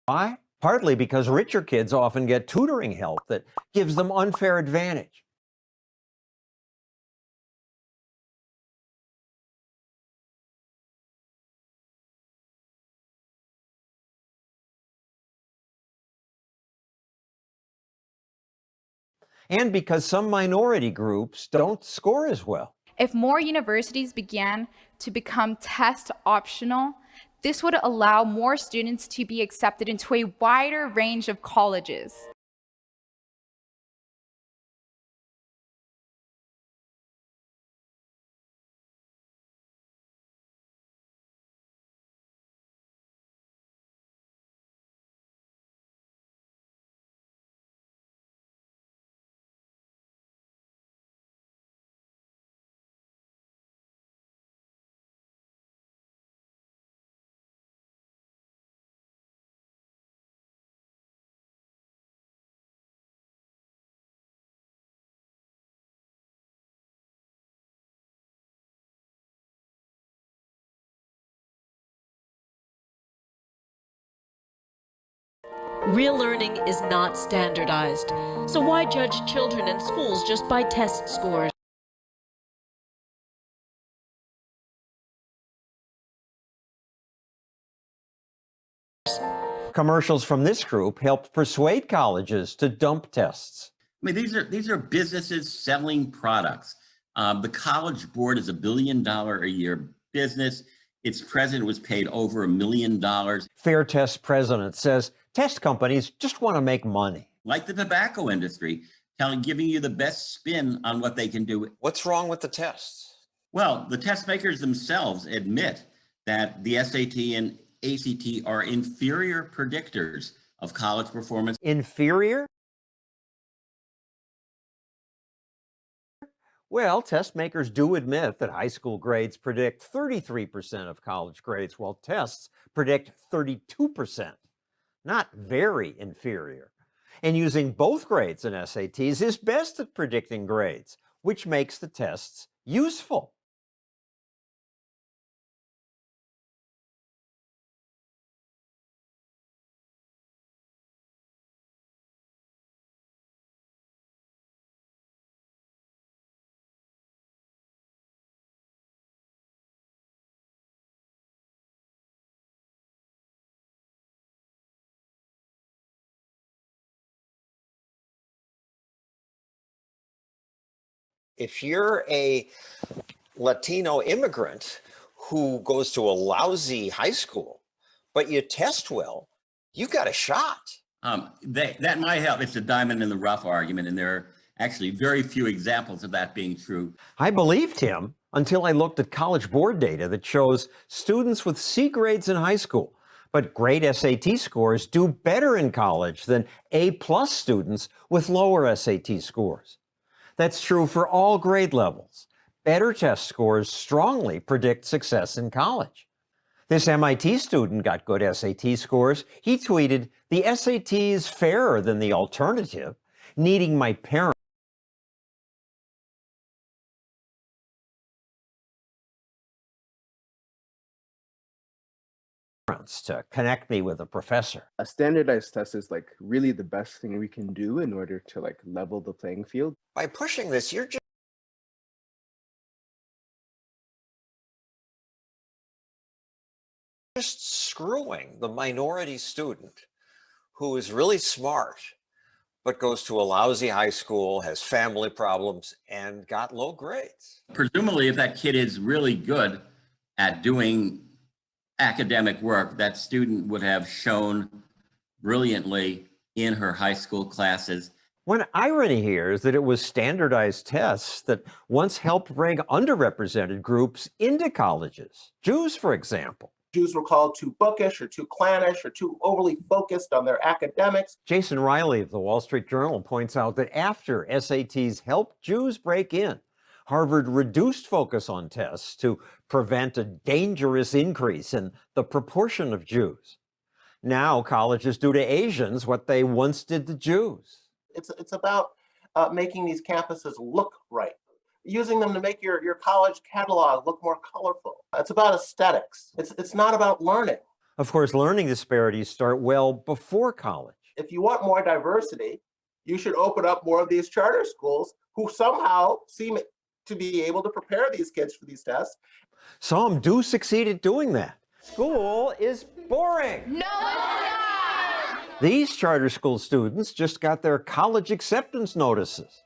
Why? Partly because richer kids often get tutoring help that gives them unfair advantage. And because some minority groups don't score as well. If more universities began to become test optional, this would allow more students to be accepted into a wider range of colleges. Real learning is not standardized, so why judge children in schools just by test scores? Commercials from this group helped persuade colleges to dump tests. I mean, these are businesses selling products. The College Board is $1 billion a year business. Its president was paid over $1 million. Fair Test president says test companies just want to make money. Like the tobacco industry, giving you the best spin on what they can do. What's wrong with the tests? Well, the test makers themselves admit that the SAT and ACT are inferior predictors of college performance. Inferior? Well, test makers do admit that high school grades predict 33% of college grades, while tests predict 32%. Not very inferior. And using both grades and SATs is best at predicting grades, which makes the tests useful. If you're a Latino immigrant who goes to a lousy high school, but you test well, you got a shot. That might help. It's a diamond in the rough argument, and there are actually very few examples of that being true. I believed him until I looked at College Board data that shows students with C grades in high school, but great SAT scores do better in college than A+ students with lower SAT scores. That's true for all grade levels. Better test scores strongly predict success in college. This MIT student got good SAT scores. He tweeted, "The SAT is fairer than the alternative, needing my parents to connect me with a professor." A standardized test is like really the best thing we can do in order to like level the playing field. By pushing this, you're just just screwing the minority student who is really smart, but goes to a lousy high school, has family problems, and got low grades. Presumably, if that kid is really good at doing academic work, that student would have shown brilliantly in her high school classes. One irony here is that it was standardized tests that once helped bring underrepresented groups into colleges. Jews, for example. Jews were called too bookish or too clannish or too overly focused on their academics. Jason Riley of the Wall Street Journal points out that after SATs helped Jews break in, Harvard reduced focus on tests to prevent a dangerous increase in the proportion of Jews. Now colleges do to Asians what they once did to Jews. It's about making these campuses look right, using them to make your college catalog look more colorful. It's about aesthetics. It's not about learning. Of course, learning disparities start well before college. If you want more diversity, you should open up more of these charter schools who somehow seem to be able to prepare these kids for these tests. Some do succeed at doing that. School is boring. No, it's not! These charter school students just got their college acceptance notices.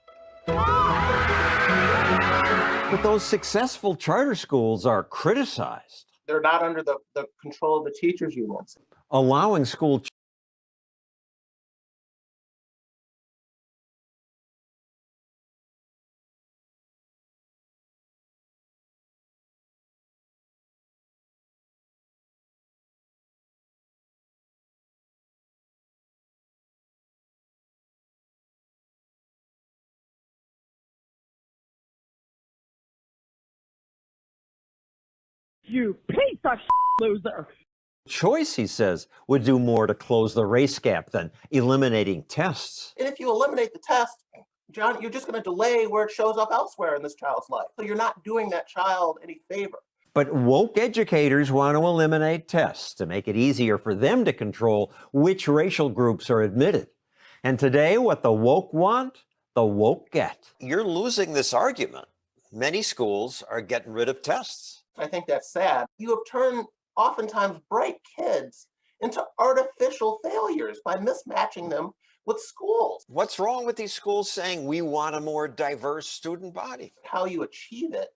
But those successful charter schools are criticized. They're not under the control of the teachers' unions. Allowing school You piece of loser. choice, he says, would do more to close the race gap than eliminating tests. And if you eliminate the test, John, you're just going to delay where it shows up elsewhere in this child's life. So you're not doing that child any favor. But woke educators want to eliminate tests to make it easier for them to control which racial groups are admitted. And today, what the woke want, the woke get. You're losing this argument. Many schools are getting rid of tests. I think that's sad. You have turned oftentimes bright kids into artificial failures by mismatching them with schools. What's wrong with these schools saying we want a more diverse student body? How you achieve it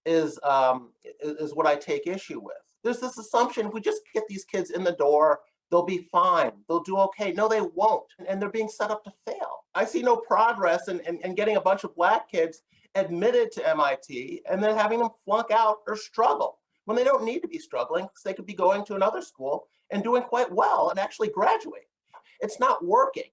is what I take issue with. There's this assumption if we just get these kids in the door, they'll be fine, they'll do okay. No, they won't, and they're being set up to fail. I see no progress in getting a bunch of Black kids admitted to MIT and then having them flunk out or struggle when they don't need to be struggling because they could be going to another school and doing quite well and actually graduate. It's not working.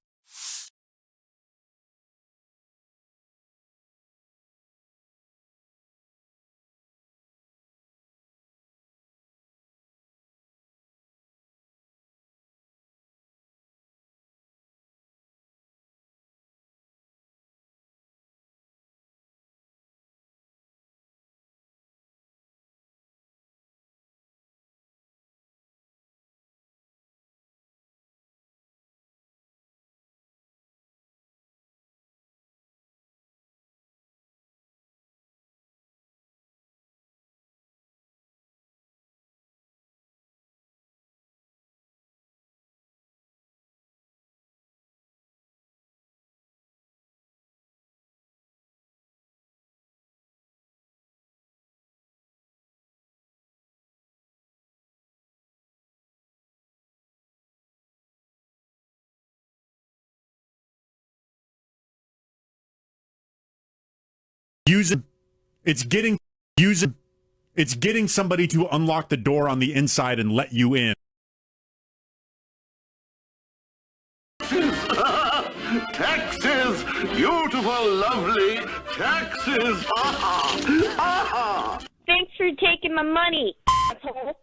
It's getting somebody to unlock the door on the inside and let you in. Texas, beautiful, lovely Texas. Thanks for taking my money, asshole.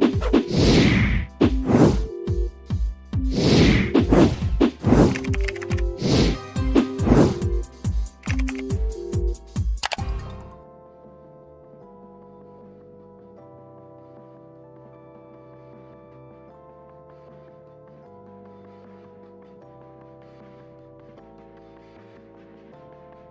you.